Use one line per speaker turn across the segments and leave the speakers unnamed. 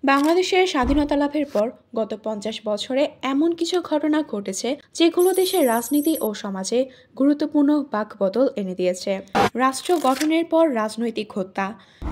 বাংলাদেশের স্বাধীনতা লাভের পর গত ৫০ বছরে এমন কিছু ঘটনা ঘটেছে যেগুলো দেশের রাজনীতি ও সমাজে গুরুত্বপূর্ণ বাকবদল এনে দিয়েছে। রাষ্ট্র গঠনের পর রাজনৈতিক হত্যা,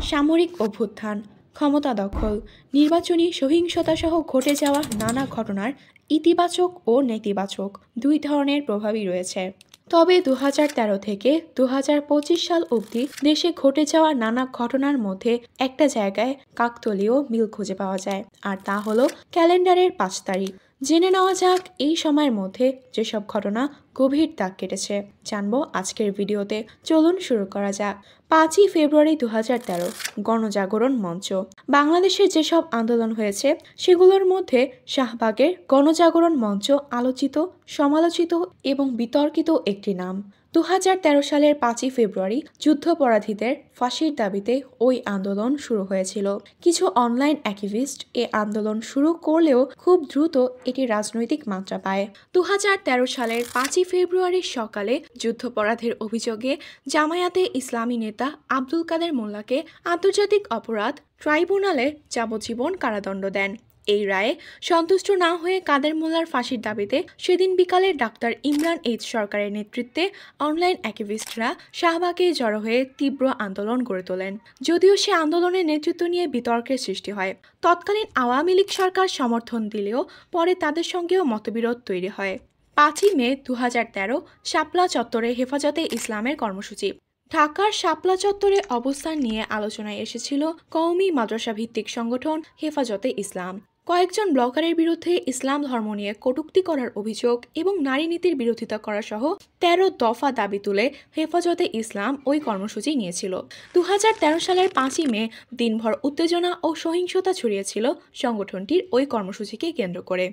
সামরিক অভ্যুত্থান, ক্ষমতা দখল, নির্বাচনী সহিংসতা সহ ঘটে যাওয়া নানা ঘটনার ইতিবাচক ও নেতিবাচক দুই ধরনের প্রভাবই রয়েছে। তবে ২০১৩ থেকে ২০২৫ সাল অবধি দেশে ঘটে যাওয়া নানা ঘটনার মধ্যে একটা জায়গায় কাকতালীয় মিল খুঁজে পাওয়া যায়, আর তা হলো ক্যালেন্ডারের ৫ তারিখ। জেনে নেওয়া যাক এই সময়ের মধ্যে যেসব ঘটনা গভীর দাগ কেটেছে, জানবো আজকের ভিডিওতে। চলুন শুরু করা যাক। ৫ই ফেব্রুয়ারি ২০১৩ গণজাগরণ মঞ্চ। বাংলাদেশে যেসব আন্দোলন হয়েছে সেগুলোর মধ্যে শাহবাগের গণজাগরণ মঞ্চ আলোচিত, সমালোচিত এবং বিতর্কিত একটি নাম। ২০১৩ সালের ৫ই ফেব্রুয়ারি যুদ্ধাপরাধীদের ফাঁসির দাবিতে ওই আন্দোলন শুরু হয়েছিল। কিছু অনলাইন অ্যাক্টিভিস্ট এ আন্দোলন শুরু করলেও খুব দ্রুত এটি রাজনৈতিক মাত্রা পায়। ২০১৩ সালের ৫ই ফেব্রুয়ারির সকালে যুদ্ধাপরাধের অভিযোগে জামায়াতে ইসলামী নেতা আব্দুল কাদের মোল্লাকে আন্তর্জাতিক অপরাধ ট্রাইব্যুনালে যাবজ্জীবন কারাদণ্ড দেন। এই রায়ে সন্তুষ্ট না হয়ে কাদের মোল্লার ফাঁসির দাবিতে সেদিন বিকালে ডাক্তার ইমরান এইচ সরকারের নেতৃত্বে অনলাইন অ্যাক্টিভিস্টরা শাহবাগে জড়ো হয়ে তীব্র আন্দোলন গড়ে তোলেন। যদিও সে আন্দোলনের নেতৃত্ব নিয়ে বিতর্কের সৃষ্টি হয়। তৎকালীন আওয়ামী লীগ সরকার সমর্থন দিলেও পরে তাদের সঙ্গেও মতবিরোধ তৈরি হয়। ৫ই মে ২০১৩ শাপলা চত্বরে হেফাজতে ইসলামের কর্মসূচি। ঢাকার শাপলা চত্বরে অবস্থান নিয়ে আলোচনায় এসেছিল কওমি মাদ্রাসা ভিত্তিক সংগঠন হেফাজতে ইসলাম। কয়েকজন ব্লগারের বিরুদ্ধে ইসলাম ধর্ম নিয়ে কটূক্তি করার অভিযোগ এবং নারী নীতির বিরোধিতা করা সহ ১৩ দফা দাবি তুলে হেফাজতে ইসলাম ওই কর্মসূচি নিয়েছিল। ২০১৩ সালের ৫ই মে দিনভর উত্তেজনা ও সহিংসতা ছড়িয়েছিল সংগঠনটির ওই কর্মসূচিকে কেন্দ্র করে।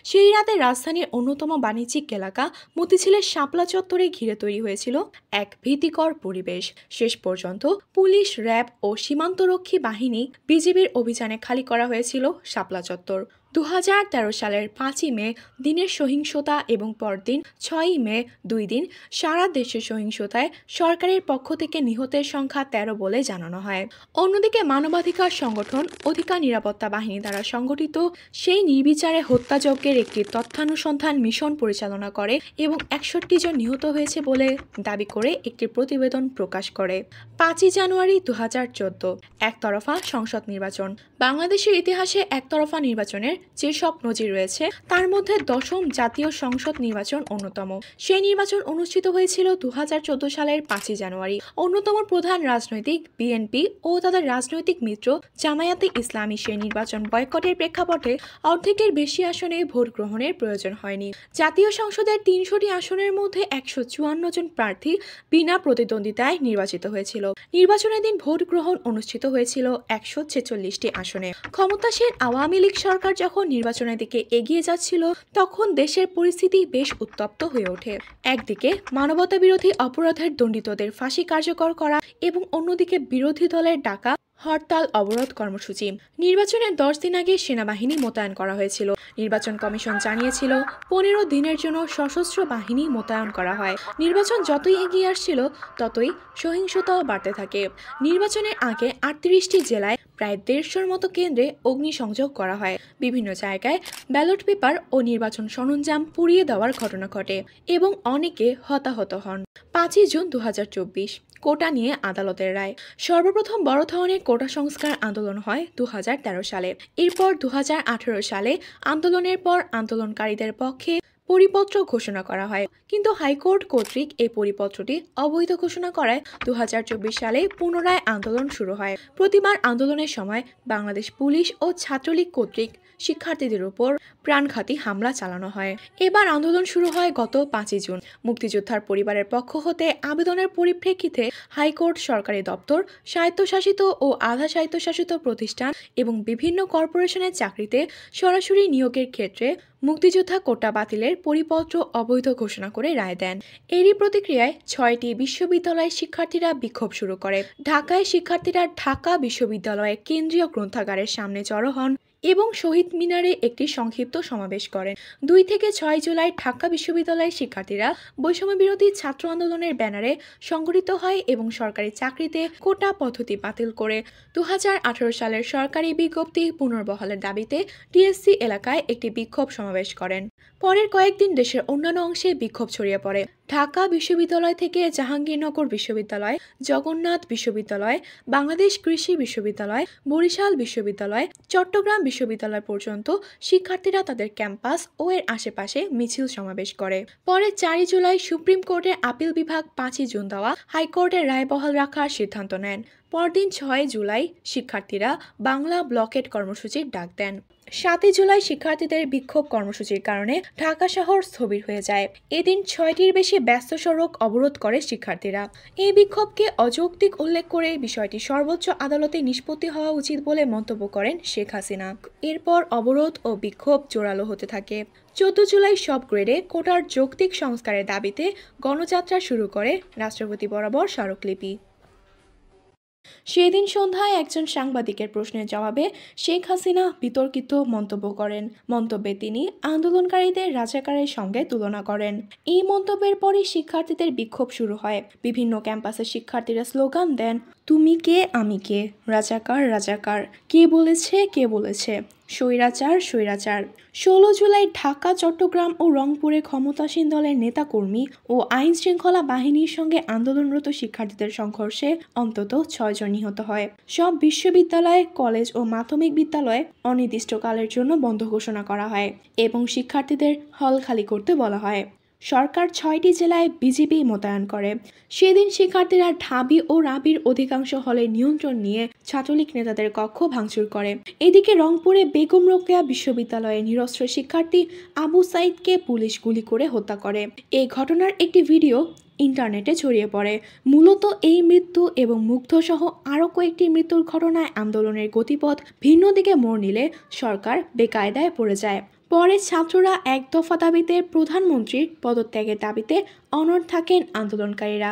সেই রাতে রাজধানীর অন্যতম বাণিজ্যিক এলাকা মতিঝিলের শাপলা চত্বরে ঘিরে তৈরি হয়েছিল এক ভীতিকর পরিবেশ। শেষ পর্যন্ত পুলিশ, র্যাব ও সীমান্তরক্ষী বাহিনী, বিজিবির অভিযানে খালি করা হয়েছিল শাপলা চত্বর। ২০১৩ সালের ৫ই মে দিনের সহিংসতা এবং পরদিন ৬ই মে ২ দিন সারা দেশের সহিংসতায় সরকারের পক্ষ থেকে নিহতের সংখ্যা ১৩ বলে জানানো হয়। অন্যদিকে মানবাধিকার সংগঠন অধিকার নিরাপত্তা বাহিনী দ্বারা সংগঠিত সেই নির্বিচারে হত্যাযজ্ঞের একটি তথ্যানুসন্ধান মিশন পরিচালনা করে এবং ৬১ জন নিহত হয়েছে বলে দাবি করে একটি প্রতিবেদন প্রকাশ করে। ৫ই জানুয়ারি ২০১৪ একতরফা সংসদ নির্বাচন। বাংলাদেশের ইতিহাসে একতরফা নির্বাচনের যেসব নজির রয়েছে তার মধ্যে দশম জাতীয় সংসদ নির্বাচন অন্যতম। সেই নির্বাচন অনুষ্ঠিত হয়েছিল ২০১৪ সালের ৫ই জানুয়ারি। অন্যতম প্রধান রাজনৈতিক বিএনপি ও তাদের রাজনৈতিক মিত্র জামায়াতে ইসলামী সেই নির্বাচন বয়কটের প্রেক্ষাপটে অর্ধেকের বেশি আসনে ভোট গ্রহণের প্রয়োজন হয়নি। জাতীয় সংসদের ৩০০টি আসনের মধ্যে ১৫৪ জন প্রার্থী বিনা প্রতিদ্বন্দ্বিতায় নির্বাচিত হয়েছিল। নির্বাচনের দিন ভোট গ্রহণ অনুষ্ঠিত হয়েছিল ১৪৬টি আসনে। ক্ষমতাসীন আওয়ামী লীগ সরকার যখন নির্বাচনের দিকে এগিয়ে যাচ্ছিল তখন দেশের পরিস্থিতি বেশ উত্তপ্ত হয়ে ওঠে। একদিকে মানবতা বিরোধী অপরাধের দণ্ডিতদের ফাঁসি কার্যকর করা এবং অন্যদিকে বিরোধী দলের ডাকা হরতাল অবরোধ কর্মসূচি। নির্বাচনের ১০ দিন আগে সেনাবাহিনী মোতায়েন করা হয়েছিল। নির্বাচন কমিশন জানিয়েছিল ১৫ দিনের জন্য সশস্ত্র বাহিনী মোতায়েন করা হয়। নির্বাচন যতই এগিয়ে আসছিল ততই সহিংসতাও বাড়তে থাকে। নির্বাচনের আগে ৩৮টি জেলায় প্রায় ১৫০র মতো কেন্দ্রে অগ্নিসংযোগ করা হয়। বিভিন্ন জায়গায় ব্যালট পেপার ও নির্বাচন সরঞ্জাম পুড়িয়ে দেওয়ার ঘটনা ঘটে এবং অনেকে হতাহত হন। ৫ই জুন ২০২৪ কোটা নিয়ে আদালতের রায়। সর্বপ্রথম বড় ধরনের কোটা সংস্কার আন্দোলন হয় ২০১৩ সালে। এরপর ২০১৮ সালে আন্দোলনের পর আন্দোলনকারীদের পক্ষে পরিপত্র ঘোষণা করা হয়, কিন্তু হাইকোর্ট কর্তৃক এই পরিপত্রটি অবৈধ ঘোষণা করায় ২০২৪ সালে পুনরায় আন্দোলন শুরু হয়। প্রতিবার আন্দোলনের সময় বাংলাদেশ পুলিশ ও ছাত্রলীগ কর্তৃক শিক্ষার্থীদের উপর প্রাণঘাতী হামলা চালানো হয়। এবার আন্দোলন শুরু হয় গত ৫ই জুন। মুক্তিযোদ্ধার পরিবারের পক্ষ হতে আবেদনের পরিপ্রেক্ষিতে হাইকোর্ট সরকারি দপ্তর, স্বায়ত্তশাসিত ও আধা স্বায়ত্তশাসিত প্রতিষ্ঠান এবং বিভিন্ন কর্পোরেশনের চাকরিতে সরাসরি নিয়োগের ক্ষেত্রে মুক্তিযোদ্ধা কোটা বাতিলের পরিপত্র অবৈধ ঘোষণা করে রায় দেন। এরই প্রতিক্রিয়ায় ৬টি বিশ্ববিদ্যালয়ের শিক্ষার্থীরা বিক্ষোভ শুরু করে। ঢাকায় শিক্ষার্থীরা ঢাকা বিশ্ববিদ্যালয়ের কেন্দ্রীয় গ্রন্থাগারের সামনে জড়ো হন এবং শহীদ মিনারে একটি সংক্ষিপ্ত সমাবেশ করেন। ২ থেকে ৬ জুলাই ঢাকা বিশ্ববিদ্যালয়ের শিক্ষার্থীরা বৈষম্য বিরোধী ছাত্র আন্দোলনের ব্যানারে সংগঠিত হয় এবং সরকারি চাকরিতে কোটা পদ্ধতি বাতিল করে ২০১৮ সালের সরকারি বিজ্ঞপ্তি পুনর্বহালের দাবিতে টিএসসি এলাকায় একটি বিক্ষোভ সমাবেশ করেন। পরের কয়েকদিন দেশের অন্যান্য অংশে বিক্ষোভ ছড়িয়ে পড়ে। ঢাকা বিশ্ববিদ্যালয় থেকে জাহাঙ্গীরনগর বিশ্ববিদ্যালয়, জগন্নাথ বিশ্ববিদ্যালয়, বাংলাদেশ কৃষি বিশ্ববিদ্যালয়, বরিশাল বিশ্ববিদ্যালয়, চট্টগ্রাম বিশ্ববিদ্যালয় পর্যন্ত শিক্ষার্থীরা তাদের ক্যাম্পাস ও এর আশেপাশে মিছিল সমাবেশ করে। পরে ৪ জুলাই সুপ্রিম কোর্টের আপিল বিভাগ ৫ জুন দেওয়া হাইকোর্টের রায় বহাল রাখার সিদ্ধান্ত নেন। পরদিন ৬ জুলাই শিক্ষার্থীরা বাংলা ব্লকেট কর্মসূচির ডাক দেন। ৭ জুলাই শিক্ষার্থীদের বিক্ষোভ কর্মসূচির কারণে ঢাকা শহর স্থবির হয়ে যায়। এদিন ৬টির বেশি ব্যস্ত সড়ক অবরোধ করে শিক্ষার্থীরা। এই বিক্ষোভকে অযৌক্তিক উল্লেখ করে বিষয়টি সর্বোচ্চ আদালতে নিষ্পত্তি হওয়া উচিত বলে মন্তব্য করেন শেখ হাসিনা। এরপর অবরোধ ও বিক্ষোভ জোরালো হতে থাকে। ১৪ জুলাই সব গ্রেডে কোটার যৌক্তিক সংস্কারের দাবিতে গণযাত্রা শুরু করে রাষ্ট্রপতি বরাবর স্মারকলিপি। সেদিন সন্ধ্যায় একজন সাংবাদিকের প্রশ্নের জবাবে শেখ হাসিনা বিতর্কিত মন্তব্য করেন। মন্তব্যে তিনি আন্দোলনকারীদের রাজাকারের সঙ্গে তুলনা করেন। এই মন্তব্যের পরই শিক্ষার্থীদের বিক্ষোভ শুরু হয়। বিভিন্ন ক্যাম্পাসের শিক্ষার্থীরা স্লোগান দেন, তুমি কে আমি কে, রাজাকার রাজাকার, কে বলেছে কে বলেছে, স্বৈরাচার স্বৈরাচার। ১৬ জুলাই ঢাকা, চট্টগ্রাম ও রংপুরে ক্ষমতাসীন দলের নেতাকর্মী ও আইন শৃঙ্খলা বাহিনীর সঙ্গে আন্দোলনরত শিক্ষার্থীদের সংঘর্ষে অন্তত ৬ জন নিহত হয়। সব বিশ্ববিদ্যালয়, কলেজ ও মাধ্যমিক বিদ্যালয়ে অনির্দিষ্টকালের জন্য বন্ধ ঘোষণা করা হয় এবং শিক্ষার্থীদের হল খালি করতে বলা হয়। সরকার ৬টি জেলায় বিজিবি মোতায়েন করে। সেদিন শিক্ষার্থীরা ঢাবি ও রাবির অধিকাংশ হলে নিয়ন্ত্রণ নিয়ে ছাত্রলীগ নেতাদের কক্ষ ভাঙচুর করে। এদিকে রংপুরে বেগম রোকেয়া বিশ্ববিদ্যালয়ের নিরস্ত্র শিক্ষার্থী আবু সাইদকে পুলিশ গুলি করে হত্যা করে। এই ঘটনার একটি ভিডিও ইন্টারনেটে ছড়িয়ে পড়ে। মূলত এই মৃত্যু এবং মুগ্ধসহ আরও কয়েকটি মৃত্যুর ঘটনায় আন্দোলনের গতিপথ ভিন্ন দিকে মোড় নিলে সরকার বেকায়দায় পড়ে যায়। পরে ছাত্ররা এক দফা দাবিতে প্রধানমন্ত্রীর পদত্যাগের দাবিতে অনড় থাকেন আন্দোলনকারীরা।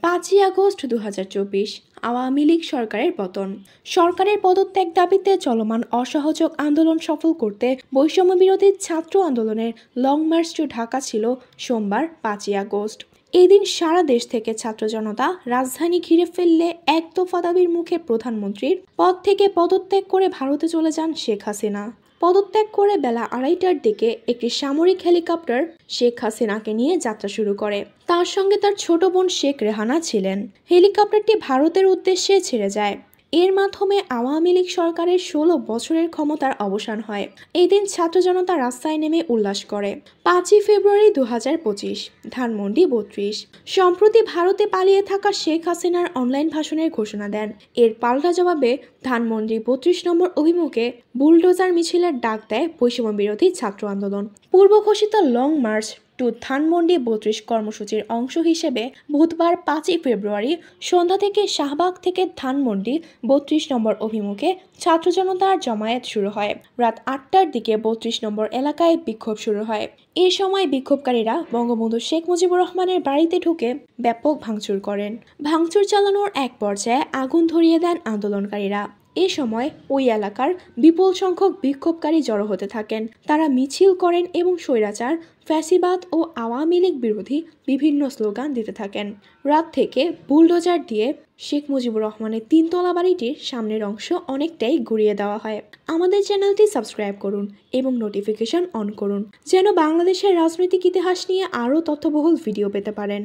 ৫ই আগস্ট ২০২৪ আওয়ামী লীগ সরকারের পতন। সরকারের পদত্যাগ দাবিতে চলমান অসহযোগ আন্দোলন সফল করতে বৈষম্য বিরোধী ছাত্র আন্দোলনের লং মার্চ টু ঢাকা ছিল সোমবার ৫ই আগস্ট। এদিন সারা দেশ থেকে ছাত্র জনতা রাজধানী ঘিরে ফেললে এক দফা দাবির মুখে প্রধানমন্ত্রীর পদ থেকে পদত্যাগ করে ভারতে চলে যান শেখ হাসিনা। পদত্যাগ করে বেলা ২:৩০টার দিকে একটি সামরিক হেলিকপ্টার শেখ হাসিনাকে নিয়ে যাত্রা শুরু করে। তার সঙ্গে তার ছোট বোন শেখ রেহানা ছিলেন। হেলিকপ্টারটি ভারতের উদ্দেশ্যে ছেড়ে যায়। এর মাধ্যমে আওয়ামী লীগ সরকারের ১৬ বছরের ক্ষমতার অবসান হয়। এই দিন ছাত্র জনতা রাস্তায় নেমে উল্লাস করে। ৫ই ফেব্রুয়ারি ২০২৫ ধানমন্ডি ৩২। সম্প্রতি ভারতে পালিয়ে থাকা শেখ হাসিনার অনলাইন ভাষণের ঘোষণা দেন। এর পাল্টা জবাবে ধানমন্ডি ৩২ নম্বর অভিমুখে বুলডোজার মিছিলের ডাক দেয় বৈষম্য বিরোধী ছাত্র আন্দোলন। পূর্ব ঘোষিত লং মার্চ টু ধানমন্ডি ৩২ কর্মসূচির অংশ হিসেবে বুধবার ৫ই ফেব্রুয়ারি সন্ধ্যা থেকে শাহবাগ থেকে ধানমন্ডি ৩২ নম্বর অভিমুখে ছাত্র জনতার জমায়েত শুরু হয়। রাত ৮টার দিকে ৩২ নম্বর এলাকায় বিক্ষোভ শুরু হয়। এ সময় বিক্ষোভকারীরা বঙ্গবন্ধু শেখ মুজিবুর রহমানের বাড়িতে ঢুকে ব্যাপক ভাঙচুর করেন। ভাঙচুর চালানোর এক পর্যায়ে আগুন ধরিয়ে দেন আন্দোলনকারীরা। এ সময় ওই এলাকার বিপুল সংখ্যক বিক্ষোভকারী জড়ো হতে থাকেন। তারা মিছিল করেন এবং স্বৈরাচার, ফ্যাসিবাদ ও আওয়ামী লীগ বিরোধী বিভিন্ন স্লোগান দিতে থাকেন। রাত থেকে বুলডোজার দিয়ে শেখ মুজিবুর রহমানের ৩তলা বাড়িটির সামনের অংশ অনেকটাই ঘুরিয়ে দেওয়া হয়। আমাদের চ্যানেলটি সাবস্ক্রাইব করুন এবং নোটিফিকেশন অন করুন, যেন বাংলাদেশের রাজনৈতিক ইতিহাস নিয়ে আরও তথ্যবহুল ভিডিও পেতে পারেন।